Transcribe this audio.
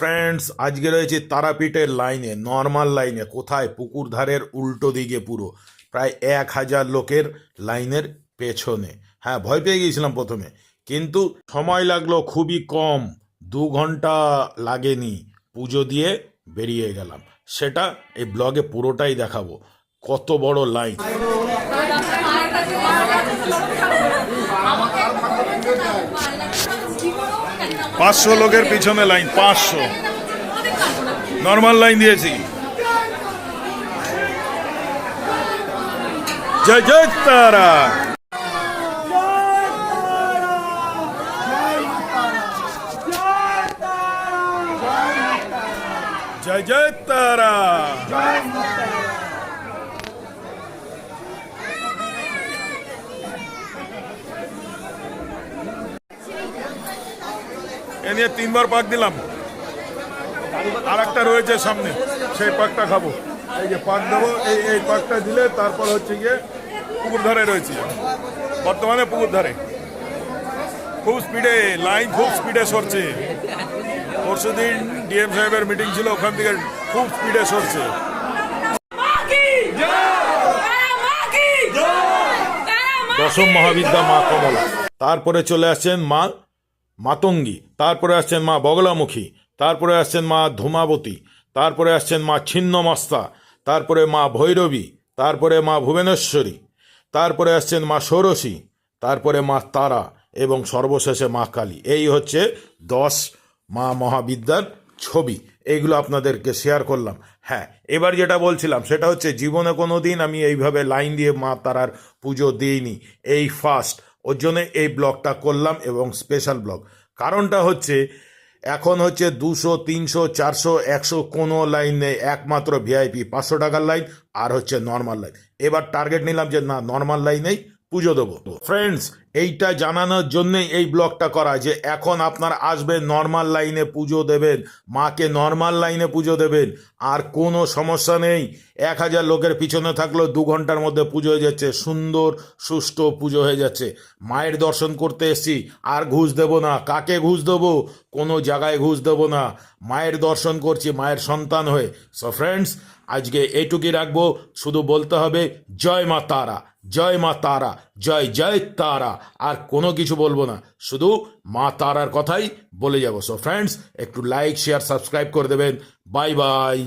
Friends, আজকে রয়েছে তারাপীঠের লাইনে, নর্মাল লাইনে। কোথায়? পুকুর ধারের উল্টো দিকে, পুরো প্রায় 1,000 লোকের লাইনের পেছনে। হ্যাঁ, ভয় পেয়ে গিয়েছিলাম প্রথমে, কিন্তু সময় লাগলো খুবই কম, 2 ঘন্টা লাগেনি। পুজো দিয়ে বেরিয়ে গেলাম। সেটা এই ব্লগে পুরোটাই দেখাবো, কত বড় লাইন। 500 লোকের পিছনে লাইন, 500। নর্মাল লাইন দিয়েছি। জয় জয় তারা, জয় জয় তারা। এ নিয়ে 3বার পাক দিলাম। আর একটা রয়েছে সামনে, সেই পাকটা খাবো। এই যে পাক দেবো, এই পাকটা দিলে তারপর হচ্ছে গিয়ে পুকুর ধারে রয়েছি বর্তমানে। পুকুর ধারে খুব স্পিডে লাইন, খুব স্পিডে সরছে। পরশুদিন ডিএম সাহেবের মিটিং ছিল, ওখান থেকে খুব স্পিডে সরছে। দশম মহাবিদ্যা মা কমলা, তারপরে চলে আসছেন মা মাতঙ্গী, তারপরে আসছেন মা বগলামুখী, তারপরে আসছেন মা ধূমাবতী, তারপরে আসছেন মা ছিন্নমস্তা, তারপরে মা ভৈরবী, তারপরে মা ভুবনেশ্বরী, তারপরে আসছেন মা ষোড়শী, তারপরে মা তারা এবং সর্বশেষে মা কালী। এই হচ্ছে 10 মা মহাবিদ্যার ছবি। এইগুলো আপনাদেরকে শেয়ার করলাম। হ্যাঁ, এবার যেটা বলছিলাম সেটা হচ্ছে, জীবনে কোনো দিন আমি এইভাবে লাইন দিয়ে মা তারার পুজো দিইনি, এই ফার্স্ট। ওর জন্য এই ব্লগটা করলাম, এবং স্পেশাল ব্লগ। কারণটা হচ্ছে, এখন হচ্ছে 200, 300, 400, 100 কোনো লাইন নেই, একমাত্র ভিআইপি 500 টাকার লাইন, আর হচ্ছে নর্মাল লাইন। এবার টার্গেট নিলাম যে না, নর্মাল লাইনেই পুজো দেবো। ফ্রেন্ডস, এইটা জানানোর জন্যই এই ব্লগটা করা, যে এখন আপনারা আসবেন, নর্মাল লাইনে পুজো দেবেন, মাকে নর্মাল লাইনে পুজো দেবেন, আর কোনো সমস্যা নেই। 1,000 লোকের পিছনে থাকলেও 2 ঘন্টার মধ্যে পুজো হয়ে যাচ্ছে, সুন্দর সুষ্ঠু পুজো হয়ে যাচ্ছে। মায়ের দর্শন করতে এসছি, আর ঘুষ দেবো না। কাকে ঘুষ দেবো? কোনো জায়গায় ঘুষ দেবো না। মায়ের দর্শন করছি, মায়ের সন্তান হয়ে। সো ফ্রেন্ডস, আজকে এইটুকুই রাখবো। শুধু বলতে হবে জয় মা তারা, জয় মা তারা, জয় জয় তারা। আর কোনো কিছু বলবো না, শুধু মা তারার কথাই বলে যাবো। সো ফ্রেন্ডস, একটু লাইক, শেয়ার, সাবস্ক্রাইব করে দেবেন। Bye bye.